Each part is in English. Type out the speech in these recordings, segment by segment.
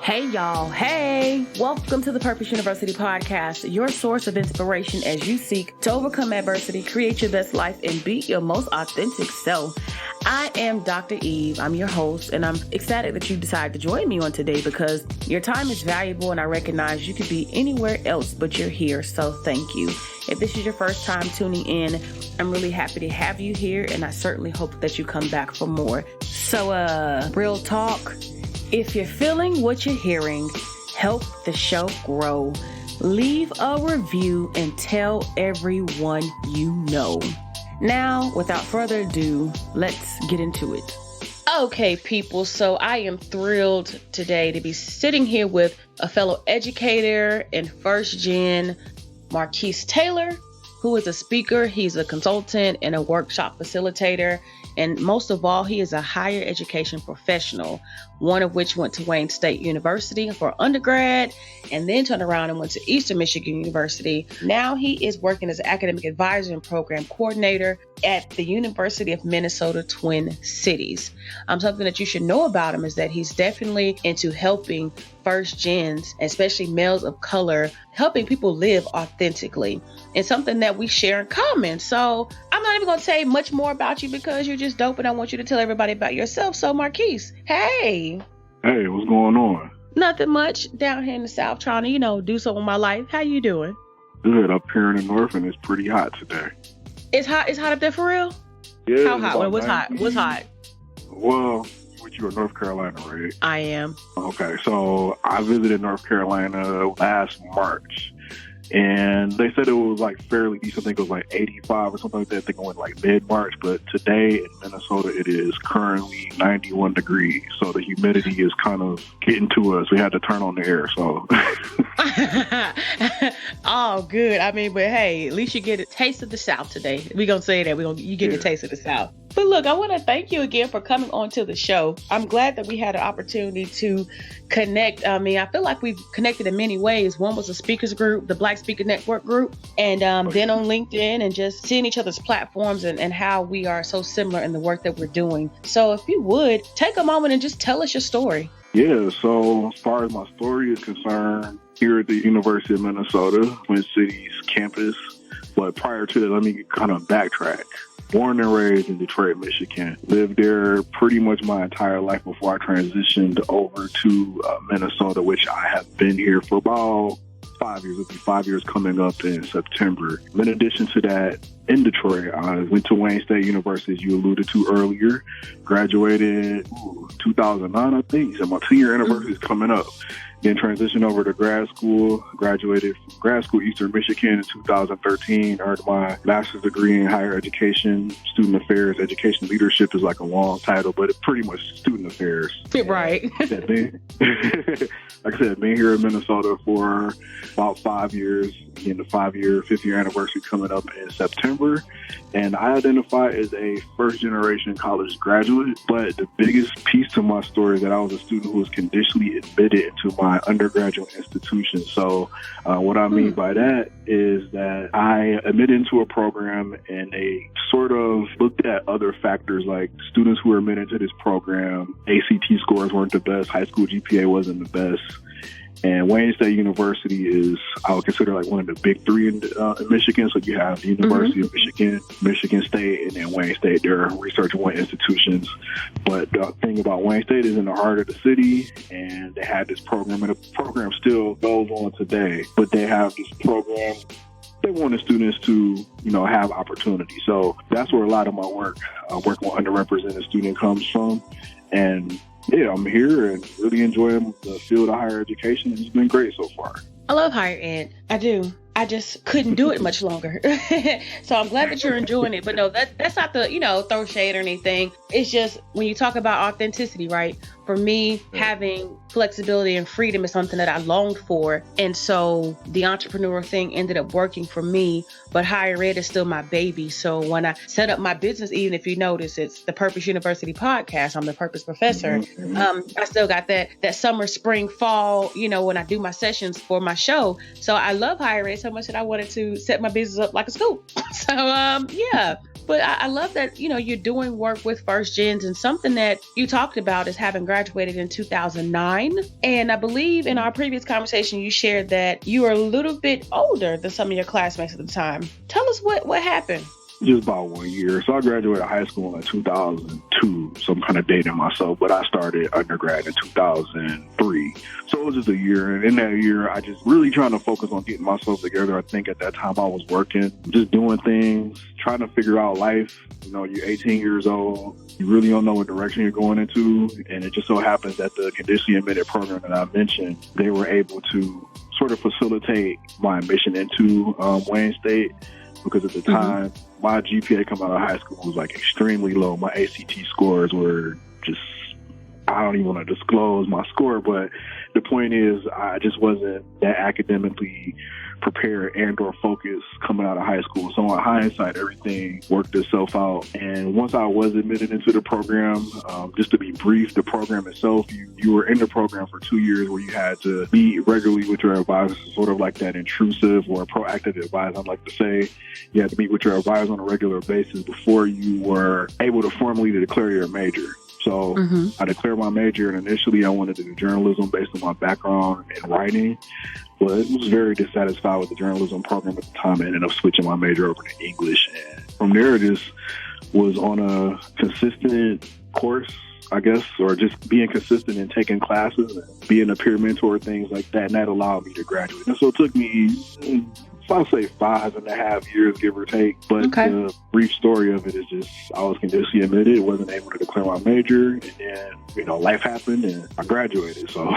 Hey y'all, hey! Welcome to the Purpose University podcast, your source of inspiration as you seek to overcome adversity, create your best life, and be your most authentic self. I am Dr. Eve, I'm your host, and I'm excited that you decided to join me on today because your time is valuable and I recognize you could be anywhere else but you're here, so thank you. If this is your first time tuning in, I'm really happy to have you here and I certainly hope that you come back for more. So, real talk. If you're feeling what you're hearing, help the show grow. Leave a review and tell everyone you know. Now, without further ado, let's get into it. Okay, people, so I am thrilled today to be sitting here with a fellow educator and first gen, Marquis Taylor, who is a speaker, he's a consultant and a workshop facilitator. And most of all, he is a higher education professional, one of which went to Wayne State University for undergrad and then turned around and went to Eastern Michigan University. Now he is working as an academic advisor and program coordinator at the University of Minnesota Twin Cities. Something that you should know about him is that he's definitely into helping first gens, especially males of color, helping people live authentically, and something that we share in common. So I'm not even going to say much more about you because you're just dope and I want you to tell everybody about yourself. So Marquis, hey. Hey, what's going on? Nothing much down here in the South trying to, do something with my life. How you doing? Good. Up here in the North and it's pretty hot today. It's hot up there for real? Yeah. How hot? What's hot? What's hot? Well, you in North Carolina, right? I am. Okay, so I visited North Carolina last March, and they said it was like fairly decent. I think it was like 85 or something like that. I think it went like mid-March, but today in Minnesota, it is currently 91 degrees. So the humidity is kind of getting to us. We had to turn on the air, so. Oh, good. But hey, at least you get a taste of the South today. We're going to say that. You get a taste of the South. But look, I want to thank you again for coming on to the show. I'm glad that we had an opportunity to connect. I feel like we've connected in many ways. One was a speakers group, the Black Speaker Network group, and then on LinkedIn and just seeing each other's platforms and how we are so similar in the work that we're doing. So if you would, take a moment and just tell us your story. Yeah, so as far as my story is concerned, here at the University of Minnesota, Twin Cities campus, but prior to that, let me kind of backtrack. Born and raised in Detroit, Michigan. Lived there pretty much my entire life before I transitioned over to Minnesota, which I have been here for about 5 years. It'll be 5 years coming up in September. In addition to that, in Detroit, I went to Wayne State University, as you alluded to earlier. Graduated 2009, I think. So my senior anniversary is coming up. Then transitioned over to grad school, graduated from grad school, Eastern Michigan in 2013, earned my master's degree in higher education, student affairs. Education leadership is like a long title, but it's pretty much student affairs. Right. Like I said, been here in Minnesota for about 5 years. Again, the fifth year anniversary coming up in September. And I identify as a first-generation college graduate. But the biggest piece to my story is that I was a student who was conditionally admitted into my undergraduate institution. So what I mean by that is that I admitted into a program and they sort of looked at other factors like students who were admitted to this program. ACT scores weren't the best. High school GPA wasn't the best. And Wayne State University is, I would consider like one of the big three in Michigan. So you have the University of Michigan, Michigan State, and then Wayne State. They're research one institutions. But the thing about Wayne State is in the heart of the city, and they had this program, and the program still goes on today. But they have this program. They want the students to, have opportunity. So that's where a lot of my work with underrepresented student comes from. And yeah, I'm here and really enjoying the field of higher education. It's been great so far. I love higher ed. I do. I just couldn't do it much longer. So I'm glad that you're enjoying it. But no, that's not the, throw shade or anything. It's just when you talk about authenticity, right? For me, having flexibility and freedom is something that I longed for. And so the entrepreneur thing ended up working for me, but higher ed is still my baby. So when I set up my business, even if you notice, it's the Purpose University podcast, I'm the Purpose Professor. I still got that summer, spring, fall, when I do my sessions for my show. So I love higher ed so much that I wanted to set my business up like a school. So, yeah. But I love that, you're doing work with first gens, and something that you talked about is having graduated in 2009. And I believe in our previous conversation, you shared that you are a little bit older than some of your classmates at the time. Tell us what happened. Just about 1 year. So I graduated high school in 2002. So I'm kind of dating myself, but I started undergrad in 2003. So it was just a year. And in that year, I just really trying to focus on getting myself together. I think at that time I was working, just doing things, trying to figure out life. You're 18 years old. You really don't know what direction you're going into. And it just so happens that the conditionally admitted program that I mentioned, they were able to sort of facilitate my admission into Wayne State. Because at the time, my GPA coming out of high school was like extremely low. My ACT scores were just, I don't even want to disclose my score, but the point is I just wasn't that academically prepared and or focused coming out of high school. So in hindsight, everything worked itself out. And once I was admitted into the program, just to be brief, the program itself, you were in the program for 2 years where you had to meet regularly with your advisor, sort of like that intrusive or proactive advisor, I'd like to say. You had to meet with your advisor on a regular basis before you were able to formally declare your major. So I declared my major, and initially I wanted to do journalism based on my background in writing, but I was very dissatisfied with the journalism program at the time. I ended up switching my major over to English. And from there, just was on a consistent course, I guess, or just being consistent in taking classes and being a peer mentor, things like that. And that allowed me to graduate. And so it took me, I'll say 5.5 years, give or take. But the brief story of it is just I was conditionally admitted, wasn't able to declare my major, and then, life happened and I graduated. So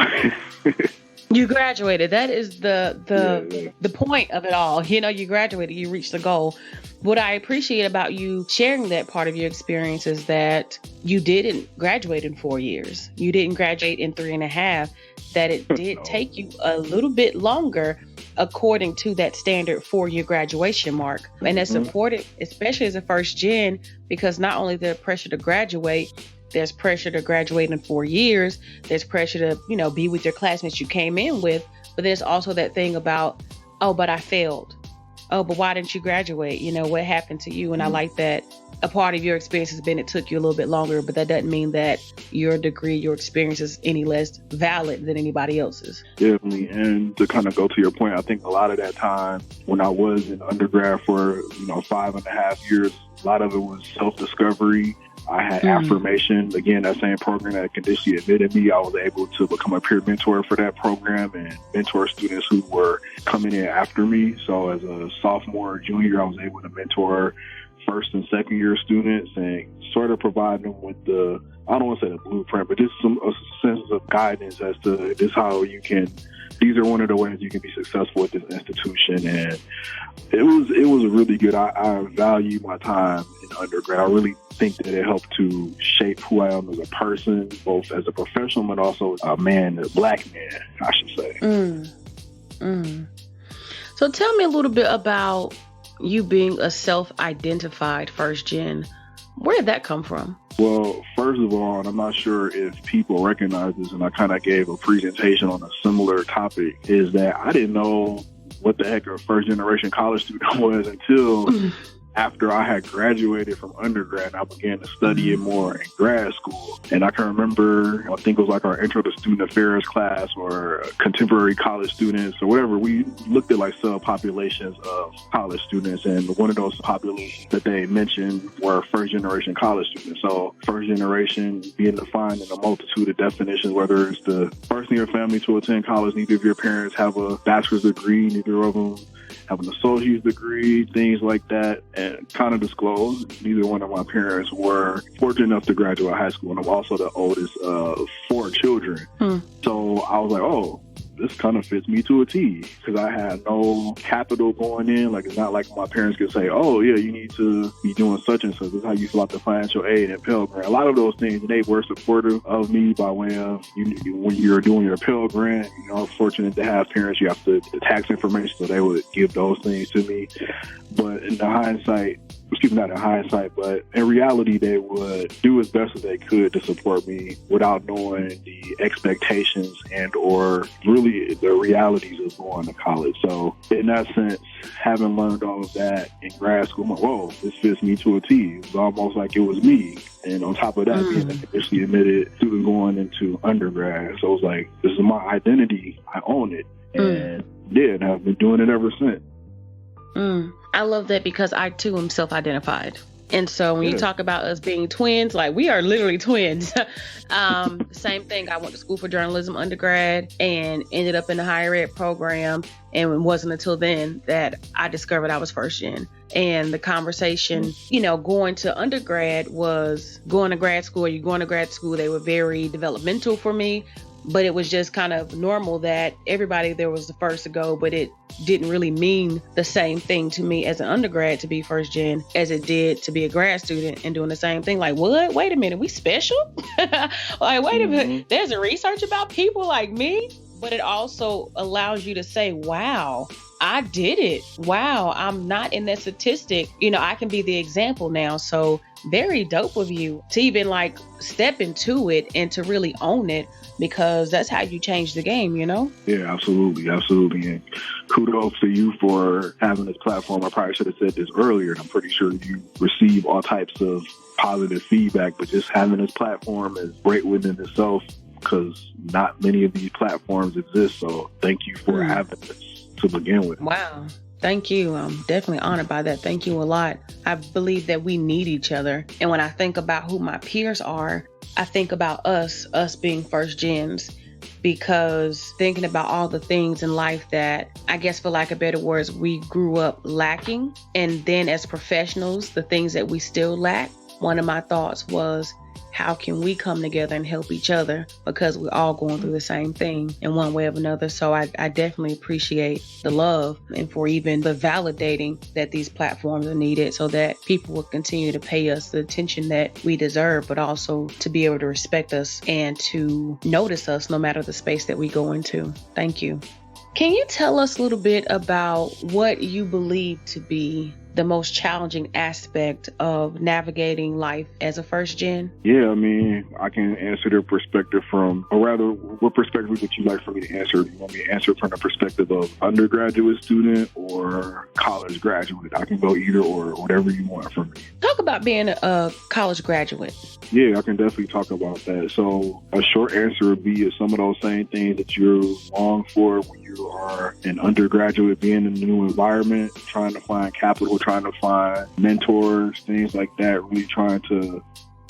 you graduated. That is the point of it all. You graduated, you reached the goal. What I appreciate about you sharing that part of your experience is that you didn't graduate in 4 years. You didn't graduate in 3.5, that it did take you a little bit longer according to that standard 4-year graduation mark. And that's important, especially as a first gen, because not only the pressure to graduate, there's pressure to graduate in 4 years. There's pressure to, be with your classmates you came in with. But there's also that thing about, oh, but I failed. Oh, but why didn't you graduate? What happened to you? And I like that a part of your experience has been it took you a little bit longer, but that doesn't mean that your degree, your experience is any less valid than anybody else's. Definitely. And to kind of go to your point, I think a lot of that time when I was in undergrad for, 5.5 years, a lot of it was self-discovery. I had affirmation, again, that same program that conditionally admitted me. I was able to become a peer mentor for that program and mentor students who were coming in after me. So as a sophomore, junior, I was able to mentor first and second year students and sort of provide them with I don't want to say the blueprint, but just a sense of guidance as to this how you can, these are one of the ways you can be successful at this institution. And it was really good. I value my time in undergrad. I really think that it helped to shape who I am as a person, both as a professional, but also a man, a black man, I should say. So tell me a little bit about you being a self-identified first gen. Where did that come from? Well, first of all, and I'm not sure if people recognize this, and I kind of gave a presentation on a similar topic, is that I didn't know what the heck a first generation college student was until after I had graduated from undergrad and I began to study it more in grad school. And I can remember, I think it was like our intro to student affairs class or contemporary college students or whatever. We looked at like subpopulations of college students, and one of those populations that they mentioned were first generation college students. So first generation being defined in a multitude of definitions, whether it's the first in your family to attend college, neither of your parents have a bachelor's degree, neither of them have an associate's degree, things like that, and kind of disclose, neither one of my parents were fortunate enough to graduate high school, and I'm also the oldest of 4 children. So I was like, oh, this kind of fits me to a T, because I had no capital going in. Like, it's not like my parents could say, oh, yeah, you need to be doing such and such. This is how you fill out the financial aid and Pell Grant. A lot of those things, they were supportive of me by way of when you're doing your Pell Grant. I'm fortunate to have parents. You have the tax information, so they would give those things to me. But in the hindsight, keeping that in hindsight, but in reality, they would do as best as they could to support me without knowing the expectations and or really the realities of going to college. So in that sense, having learned all of that in grad school, I'm like, whoa, this fits me to a T. It was almost like it was me. And on top of that, being an officially admitted student going into undergrad. So it was like, this is my identity. I own it. And and I've been doing it ever since. I love that because I too am self-identified. And so when you talk about us being twins, like we are literally twins. Same thing. I went to school for journalism undergrad and ended up in the higher ed program. And it wasn't until then that I discovered I was first gen. And the conversation, going to undergrad was going to grad school. Are you going to grad school? They were very developmental for me. But it was just kind of normal that everybody there was the first to go, but it didn't really mean the same thing to me as an undergrad to be first gen as it did to be a grad student and doing the same thing. Like, what? Wait a minute, we special? Like, wait a minute, there's a research about people like me? But it also allows you to say, wow, I did it. Wow, I'm not in that statistic. I can be the example now. So very dope of you to even like step into it and to really own it, because that's how you change the game, Yeah, absolutely. Absolutely. And kudos to you for having this platform. I probably should have said this earlier, and I'm pretty sure you receive all types of positive feedback, but just having this platform is great within itself because not many of these platforms exist. So thank you for having this to begin with. Wow. Thank you. I'm definitely honored by that. Thank you a lot. I believe that we need each other. And when I think about who my peers are, I think about us being first gens, because thinking about all the things in life that I guess, for lack of better words, we grew up lacking. And then as professionals, the things that we still lack. One of my thoughts was, how can we come together and help each other, because we're all going through the same thing in one way or another. So I definitely appreciate the love and for even the validating that these platforms are needed so that people will continue to pay us the attention that we deserve, but also to be able to respect us and to notice us no matter the space that we go into. Thank you. Can you tell us a little bit about what you believe to be the most challenging aspect of navigating life as a first gen? Yeah, I mean, I can answer their perspective from, or rather, what perspective would you like for me to answer? Do you want me to answer from the perspective of undergraduate student or college graduate? I can go either or, whatever you want from me. Talk about being a college graduate. Yeah, I can definitely talk about that. So a short answer would be some of those same things that you long for when you are an undergraduate, being in a new environment, trying to find capital, trying to find mentors, things like that, really trying to,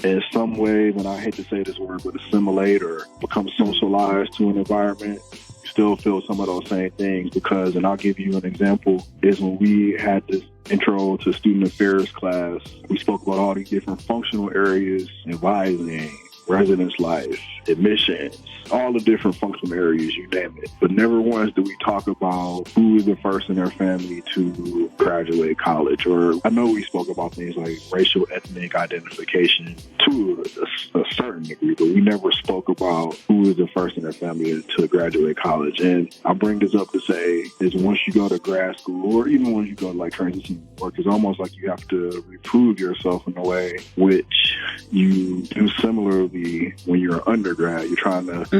in some ways, and I hate to say this word, but assimilate or become socialized to an environment. You still feel some of those same things because, and I'll give you an example, is when we had this intro to student affairs class, we spoke about all these different functional areas, advising, residence life, admissions, all the different functional areas, you name it. But never once do we talk about who is the first in their family to graduate college. Or I know we spoke about things like racial, ethnic identification to a certain degree, but we never spoke about who is the first in their family to graduate college. And I bring this up to say is once you go to grad school, or even once you go to like transition work, it's almost like you have to reprove yourself in a way which you do similarly when you're an undergrad. You're trying to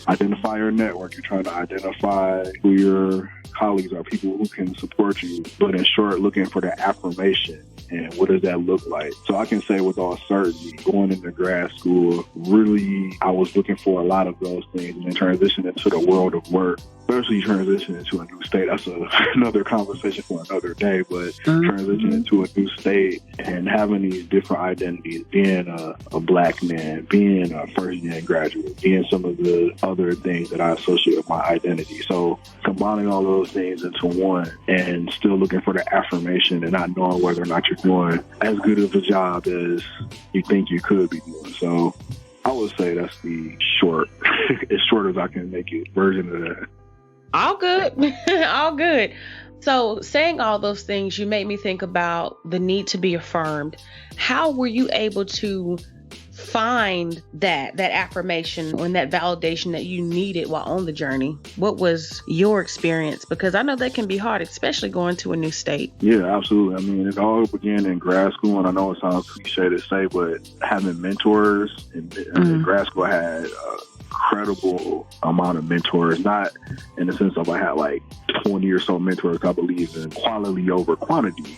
identify your network. You're trying to identify who your colleagues are, people who can support you. But in short, looking for that affirmation. And what does that look like? So I can say with all certainty, going into grad school, really, I was looking for a lot of those things, and then transitioning into the world of work, especially transitioning into a new state. That's another conversation for another day, but transitioning into a new state and having these different identities, being a black man, being a first-gen graduate, being some of the other things that I associate with my identity. So combining all those things into one and still looking for the affirmation and not knowing whether or not you're doing as good of a job as you think you could be doing. So I would say that's the short, as short as I can make it, version of that. All good. All good. So saying all those things, you made me think about the need to be affirmed. How were you able to find that affirmation and that validation that you needed while on the journey? What was your experience? Because I know that can be hard, especially going to a new state. Yeah, absolutely. I mean, it all began in grad school, and I know it sounds cliche to say, but having mentors in grad school, I had incredible amount of mentors, not in the sense of I had like 20 or so mentors. I believe in quality over quantity.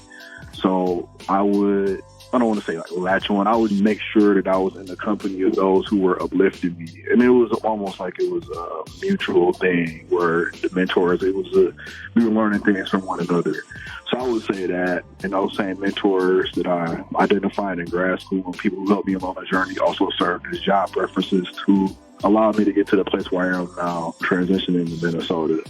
So I don't want to say like latch on. I would make sure that I was in the company of those who were uplifting me. And it was almost like it was a mutual thing where the mentors, we were learning things from one another. So I would say that, and those same mentors that I identified in grad school and people who helped me along the journey also served as job references to allow me to get to the place where I am now, transitioning to Minnesota,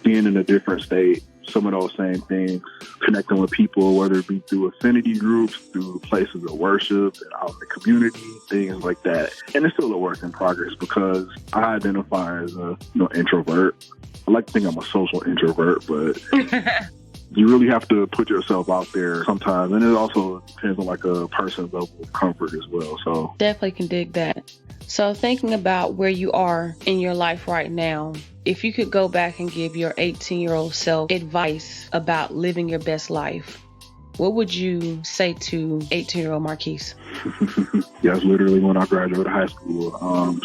being in a different state. Some of those same things, connecting with people, whether it be through affinity groups, through places of worship, and out in the community, things like that. And it's still a work in progress because I identify as a introvert. I like to think I'm a social introvert, but you really have to put yourself out there sometimes. And it also depends on like a person's level of comfort as well. So definitely can dig that. So thinking about where you are in your life right now, if you could go back and give your 18-year-old self advice about living your best life, what would you say to 18-year-old Marquis? Yeah, it's literally when I graduated high school.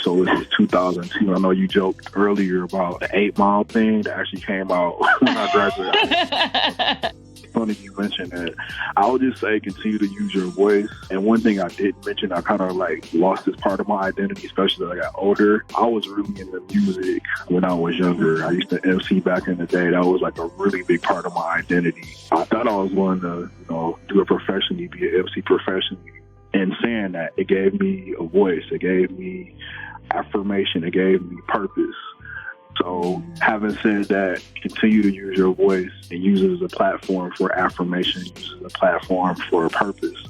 So it was 2002. I know you joked earlier about the 8 Mile thing that actually came out when I graduated. Funny you mentioned that. I would just say continue to use your voice. And one thing I did mention, I kind of like lost this part of my identity, especially as I got older. I was really into music when I was younger. I used to MC back in the day. That was like a really big part of my identity. I thought I was going to, do it professionally, be an MC professionally. And saying that, it gave me a voice. It gave me affirmation. It gave me purpose. So having said that, continue to use your voice and use it as a platform for affirmation, use it as a platform for a purpose,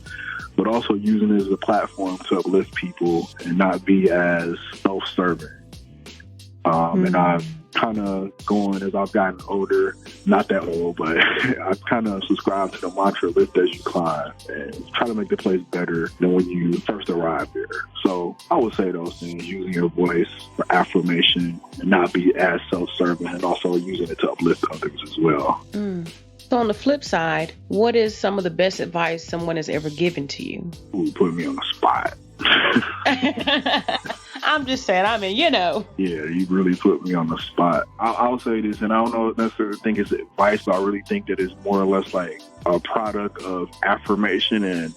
but also using it as a platform to uplift people and not be as self-serving. And I've kind of going as I've gotten older, not that old, but I've kind of subscribed to the mantra, lift as you climb, and try to make the place better than when you first arrived there. So I would say those things, using your voice for affirmation and not be as self-serving, and also using it to uplift others as well. So on the flip side, what is some of the best advice someone has ever given to you? Ooh, put me on the spot. I'm just saying, Yeah, you really put me on the spot. I'll say this, and I don't necessarily think it's advice, but I really think that it's more or less like a product of affirmation and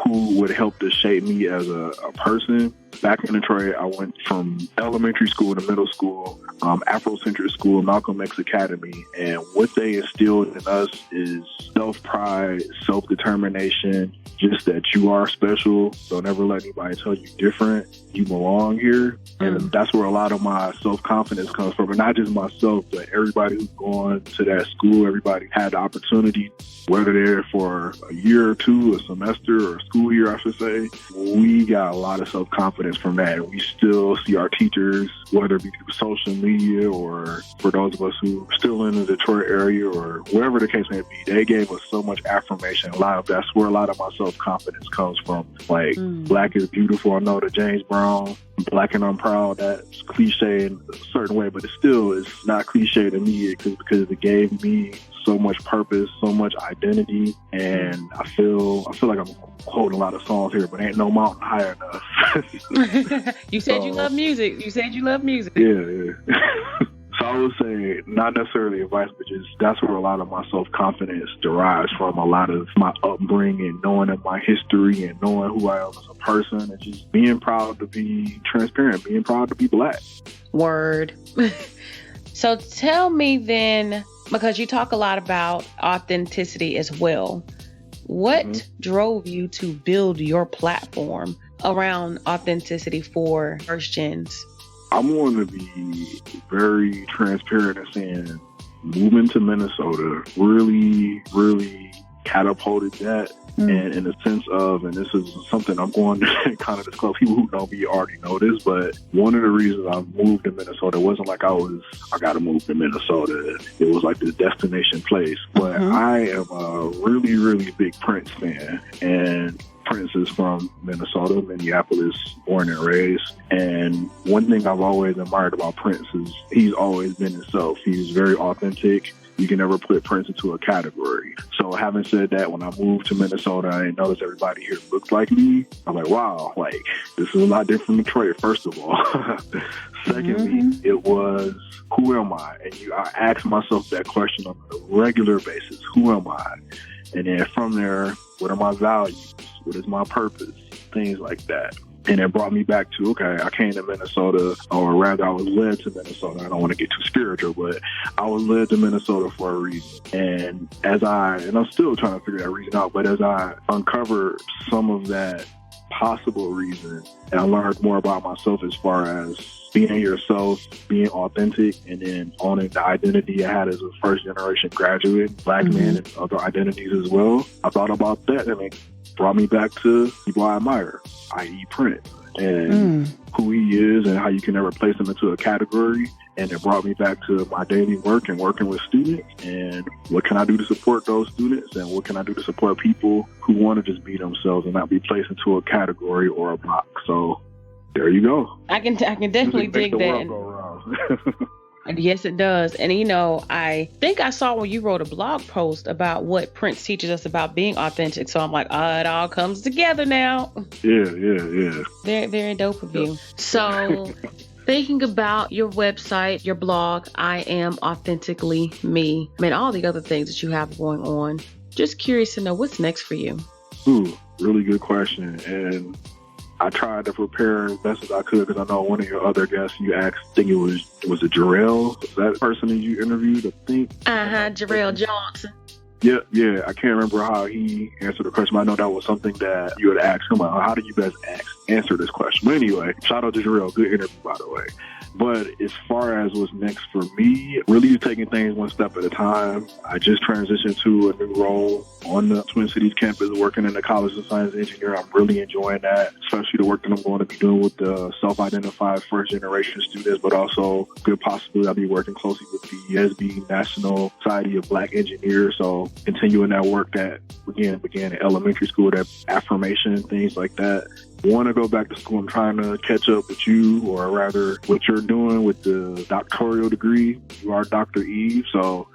who would help to shape me as a person. Back in Detroit, I went from elementary school to middle school, Afrocentric school, Malcolm X Academy. And what they instilled in us is self-pride, self-determination, just that you are special. Don't ever let anybody tell you different. You belong here. And that's where a lot of my self-confidence comes from. And not just myself, but everybody who's gone to that school, everybody had the opportunity, whether they're for a year or two, a semester, or a school year, I should say. We got a lot of self-confidence from that. We still see our teachers, whether it be through social media or for those of us who are still in the Detroit area or wherever the case may be, they gave us so much affirmation. That's where a lot of my self-confidence comes from. Like, Black is beautiful. I know the James Brown, Black and I'm proud, that's cliche in a certain way, but it's not cliche to me because it gave me so much purpose, so much identity, and I feel like I'm quoting a lot of songs here, but ain't no mountain high enough. You said you love music. Yeah. So I would say not necessarily advice, but just that's where a lot of my self-confidence derives from, a lot of my upbringing, knowing of my history and knowing who I am as a person, and just being proud to be transparent, being proud to be Black. Word. So tell me then, because you talk a lot about authenticity as well, what drove you to build your platform around authenticity for first gens? I'm going to be very transparent in saying moving to Minnesota really, really catapulted that. And in the sense of, and this is something I'm going to kind of disclose, people who know me already know this, but one of the reasons I moved to Minnesota, it wasn't like I got to move to Minnesota. It was like this destination place. But I am a really, really big Prince fan. And Prince is from Minnesota, Minneapolis, born and raised. And one thing I've always admired about Prince is he's always been himself. He's very authentic. You can never put Prince into a category. So having said that, when I moved to Minnesota, I didn't notice everybody here looked like me. I'm like, wow, like this is a lot different from Detroit, first of all. Secondly, it was, who am I? And I asked myself that question on a regular basis. Who am I? And then from there, what are my values? What is my purpose? Things like that. And it brought me back to, okay, I came to Minnesota, or rather I was led to Minnesota. I don't want to get too spiritual, but I was led to Minnesota for a reason. And I'm still trying to figure that reason out, but as I uncovered some of that possible reason, and I learned more about myself as far as being yourself, being authentic, and then owning the identity I had as a first-generation graduate, Black man, and other identities as well. I thought about that, and it brought me back to people I admire, i.e. Prince, and who he is and how you can never place him into a category. And it brought me back to my daily work and working with students, and what can I do to support those students, and what can I do to support people who want to just be themselves and not be placed into a category or a box. So there you go. I can definitely dig that. Yes, it does. And, I think I saw when you wrote a blog post about what Prince teaches us about being authentic. So I'm like, it all comes together now. Yeah. Very, very dope of you. So thinking about your website, your blog, I Am Authentically Me, all the other things that you have going on, just curious to know what's next for you. Really good question. And I tried to prepare as best as I could, because I know one of your other guests you asked, I think was it Jarrell? Was that person that you interviewed, I think? Jarrell Johnson. Yeah. I can't remember how he answered the question. I know that was something that you had asked him. How do you best answer this question? But anyway, shout out to Jarrell. Good interview, by the way. But as far as what's next for me, really taking things one step at a time. I just transitioned to a new role on the Twin Cities campus, working in the College of Science and Engineering. I'm really enjoying that, especially the work that I'm going to be doing with the self-identified first-generation students, but also good possibility I'll be working closely with the SB National Society of Black Engineers. So continuing that work that, again, began in elementary school, that affirmation, things like that. Want to go back to school. I'm trying to catch up with you, or rather what you're doing with the doctoral degree. You are Dr. Eve, so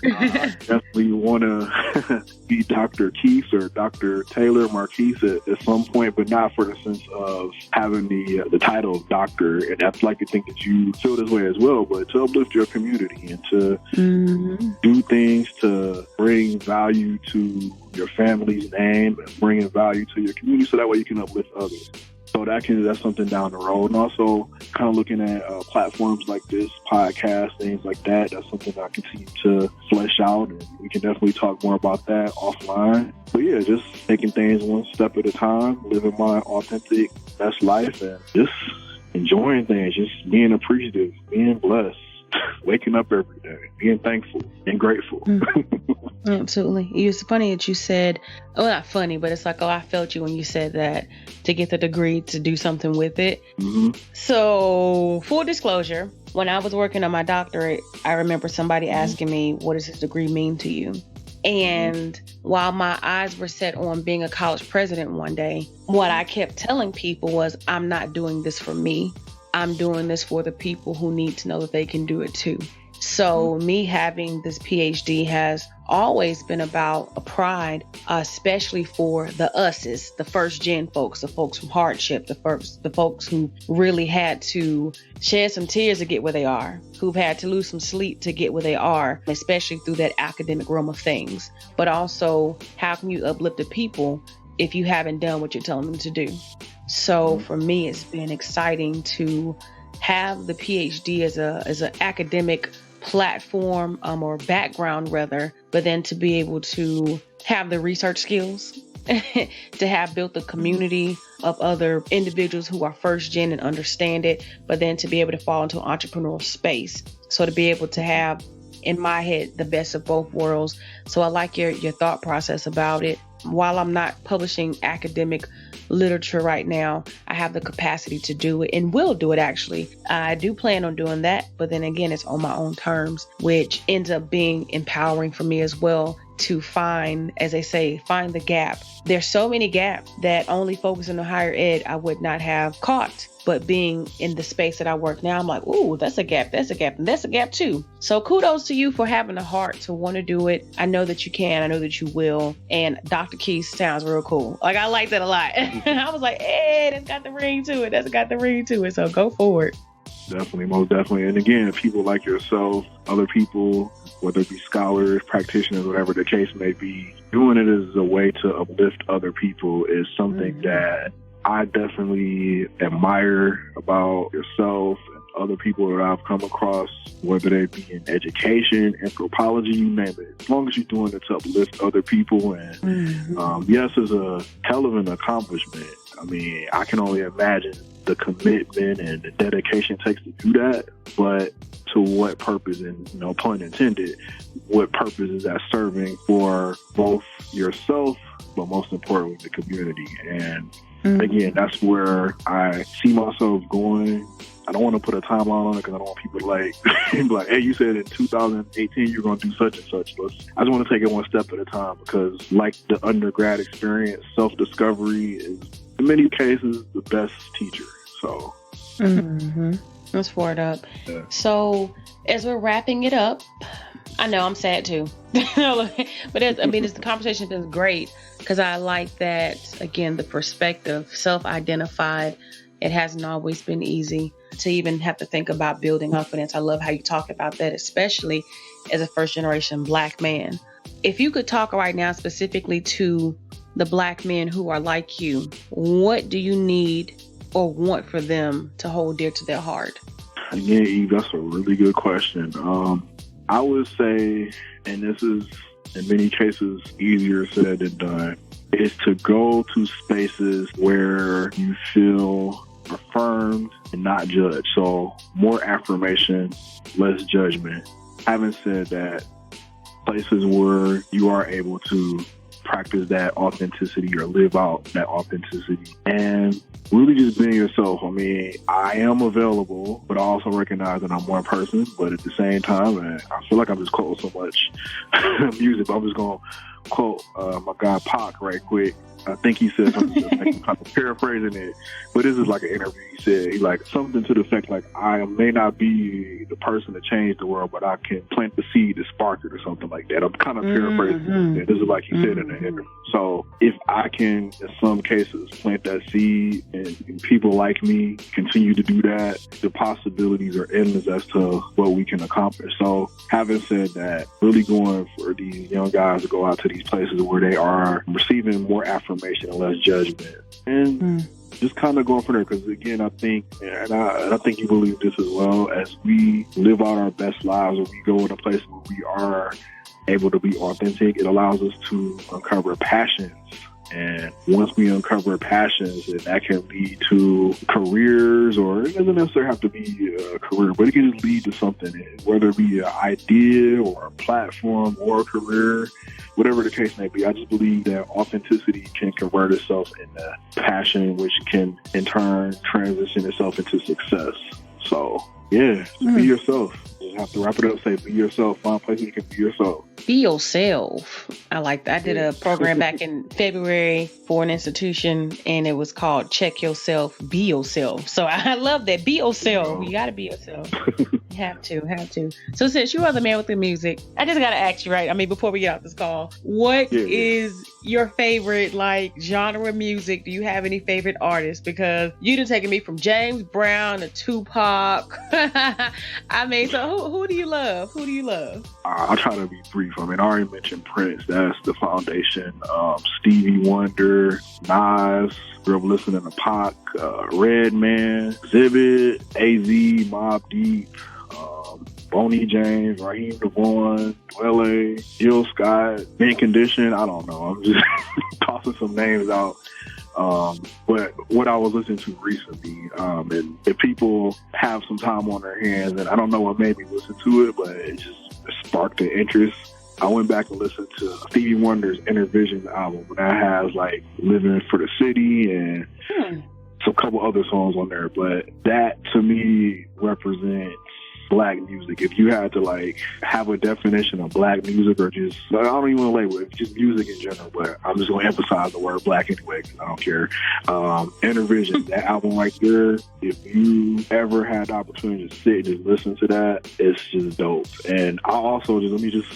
I definitely want to be Dr. Keith or Dr. Taylor, Marquis at some point, but not for the sense of having the title of doctor. And I'd like to think that you feel this way as well, but to uplift your community and to do things to bring value to your family's name and bringing value to your community, so that way you can uplift others. So that's something down the road. And also kind of looking at platforms like this, podcast, things like that. That's something that I continue to flesh out, and we can definitely talk more about that offline. But yeah, just taking things one step at a time, living my authentic best life, and just enjoying things, just being appreciative, being blessed, waking up every day, being thankful and grateful. Absolutely. It's funny that you said, well, not funny, but it's like, I felt you when you said that, to get the degree to do something with it. So full disclosure, when I was working on my doctorate, I remember somebody asking me, what does this degree mean to you? And while my eyes were set on being a college president one day, what I kept telling people was, I'm not doing this for me. I'm doing this for the people who need to know that they can do it too. So me having this PhD has always been about a pride, especially for the us's, the first gen folks, the folks from hardship, the folks who really had to shed some tears to get where they are, who've had to lose some sleep to get where they are, especially through that academic realm of things. But also, how can you uplift the people if you haven't done what you're telling them to do? So for me, it's been exciting to have the PhD as an academic platform or background rather, but then to be able to have the research skills, to have built a community of other individuals who are first gen and understand it, but then to be able to fall into an entrepreneurial space. So to be able to have, in my head, the best of both worlds. So I like your thought process about it. While I'm not publishing academic literature right now, I have the capacity to do it and will do it actually. I do plan on doing that, but then again, it's on my own terms, which ends up being empowering for me as well to find, as they say, find the gap. There's so many gaps that only focusing on higher ed I would not have caught. But being in the space that I work now, I'm like, ooh, that's a gap, and that's a gap too. So kudos to you for having a heart to want to do it. I know that you can. I know that you will. And Dr. Keys sounds real cool. Like, I like that a lot. I was like, hey, that's got the ring to it. That's got the ring to it. So go forward. Definitely, most definitely. And again, people like yourself, other people, whether it be scholars, practitioners, whatever the case may be, doing it as a way to uplift other people is something that I definitely admire about yourself and other people that I've come across, whether they be in education, anthropology, you name it. As long as you're doing it to uplift other people, and yes, it's a hell of an accomplishment. I mean, I can only imagine the commitment and the dedication it takes to do that, but to what purpose, and no pun intended, what purpose is that serving for both yourself, but most importantly, the community? And again, that's where I see myself going. I don't want to put a timeline on it because I don't want people to be like, hey, you said in 2018 you're going to do such and such. I just want to take it one step at a time, because like the undergrad experience, self-discovery is in many cases the best teacher. So let's pour it up. Yeah. So as we're wrapping it up, I know I'm sad too, but the conversation's been great, because I like that, again, the perspective, self-identified. It hasn't always been easy to even have to think about building confidence. I love how you talk about that, especially as a first generation Black man. If you could talk right now specifically to the Black men who are like you, what do you need or want for them to hold dear to their heart? Again, Eve, that's a really good question. I would say, and this is in many cases easier said than done, is to go to spaces where you feel affirmed and not judged. So more affirmation, less judgment. Having said that, places where you are able to practice that authenticity or live out that authenticity and really just being yourself. I mean, I am available, but I also recognize that I'm one person. But at the same time, and I feel like I'm just quoting so much music, but I'm just going to quote my guy Pac right quick. I think he said something, I'm kind of paraphrasing it, but this is like an interview. He said, like, something to the effect like, I may not be the person to change the world, but I can plant the seed to spark it, or something like that. I'm kind of paraphrasing it. This is like he said in the interview. So if I can, in some cases, plant that seed and people like me continue to do that, the possibilities are endless as to what we can accomplish. So having said that, really going for these young guys to go out to these places where they are receiving more affirmation and less judgment, and just kind of going from there. Because again, I think, and I think you believe this as well, as we live out our best lives, or we go in a place where we are able to be authentic, it allows us to uncover passions. And once we uncover passions, and that can lead to careers, or it doesn't necessarily have to be a career, but it can just lead to something, whether it be an idea or a platform or a career, whatever the case may be. I just believe that authenticity can convert itself into passion, which can in turn transition itself into success. So yeah, just be yourself. Just have to wrap it up, say be yourself, find places you can be yourself. Be yourself. I like that. I did a program back in February for an institution, and it was called Check Yourself, Be Yourself. So I love that. Be yourself. You got to be yourself. You have to. So since you are the man with the music, I just got to ask you, right? I mean, before we get off this call, what is your favorite genre of music? Do you have any favorite artists? Because you done taken me from James Brown to Tupac. I mean, so who do you love? I'll try to be brief. I mean, I already mentioned Prince. That's the foundation. Stevie Wonder, Nas, grew up listening to Pac, Redman, Exhibit, AZ, Mobb Deep, Boney James, Raheem DeVaughn, Dwele, Jill Scott, Mint Condition. I don't know. I'm just tossing some names out. But what I was listening to recently, and if people have some time on their hands, and I don't know what made me listen to it, but it just sparked an interest. I went back and listened to Stevie Wonder's Inner Visions album, and that has like Living for the City and some couple other songs on there. But that to me represents black music. If you had to like have a definition of black music, or just, I don't even want to label it, just music in general, but I'm just going to emphasize the word black anyway, because I don't care. Intervision, that album right there, if you ever had the opportunity to sit and just listen to that, it's just dope. And I also let me just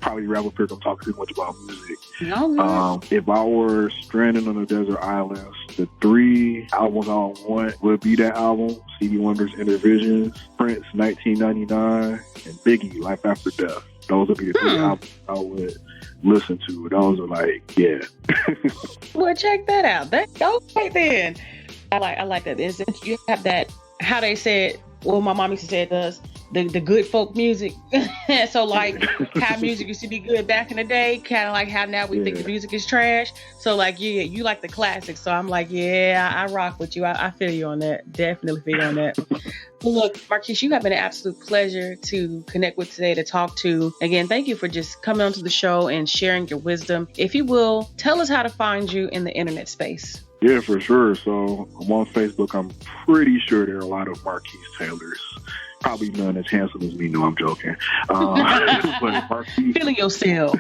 probably wrap up here, I'm talking too much about music. No, if I were stranded on a desert island, the 3 albums I would want would be that album, Stevie Wonder's Intervisions, Prince 1999, and Biggie Life After Death. Those would be the 3 albums I would listen to. Those are like, yeah. Well, check that out. That's okay then. I like that. You have that, how they said, well, my mom used to say it does, the good folk music. So like how music used to be good back in the day, kind of like how now we think the music is trash. So like, yeah, you like the classics. So I'm like, yeah, I rock with you. I feel you on that. Definitely feel you on that. Well, look, Marquis, you have been an absolute pleasure to connect with today, to talk to. Again, thank you for just coming onto the show and sharing your wisdom. If you will, tell us how to find you in the internet space. Yeah, for sure. So I'm on Facebook. I'm pretty sure there are a lot of Marquis Taylors. Probably none as handsome as me. No, I'm joking. But Marquis, feeling yourself.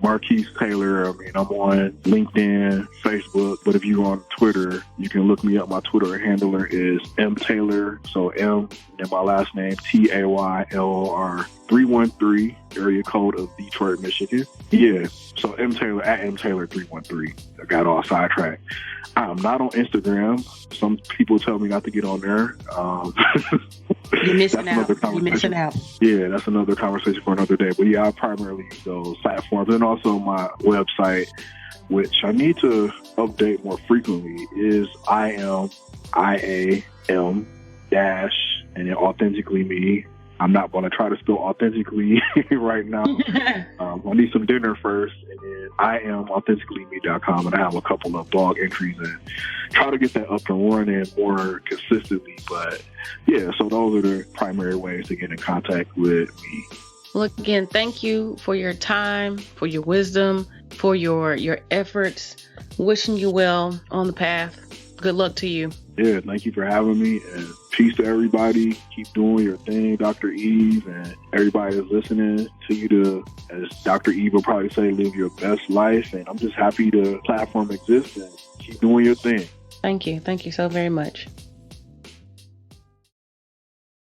Marquis Taylor. I mean, I'm on LinkedIn, Facebook, but if you're on Twitter, you can look me up. My Twitter handler is M Taylor. So M and my last name, Taylor 313, area code of Detroit, Michigan. Yeah. So M Taylor at M Taylor 313. I got all sidetracked. I'm not on Instagram. Some people tell me not to get on there. You're missing out. You're missing out. Yeah, that's another conversation for another day. But yeah, I primarily use those platforms. And also my website, which I need to update more frequently, is IAM dash and then Authentically Me. I'm not going to try to spell authentically right now. I need some dinner first, and then IamAuthenticallyMe.com, and I have a couple of blog entries and try to get that up and running more consistently. But yeah, so those are the primary ways to get in contact with me. Well, again, thank you for your time, for your wisdom, for your efforts. Wishing you well on the path. Good luck to you. Yeah, thank you for having me, and peace to everybody. Keep doing your thing, Dr. Eve, and everybody that's listening to you to, as Dr. Eve will probably say, live your best life. And I'm just happy the platform exists, and keep doing your thing. Thank you. Thank you so very much.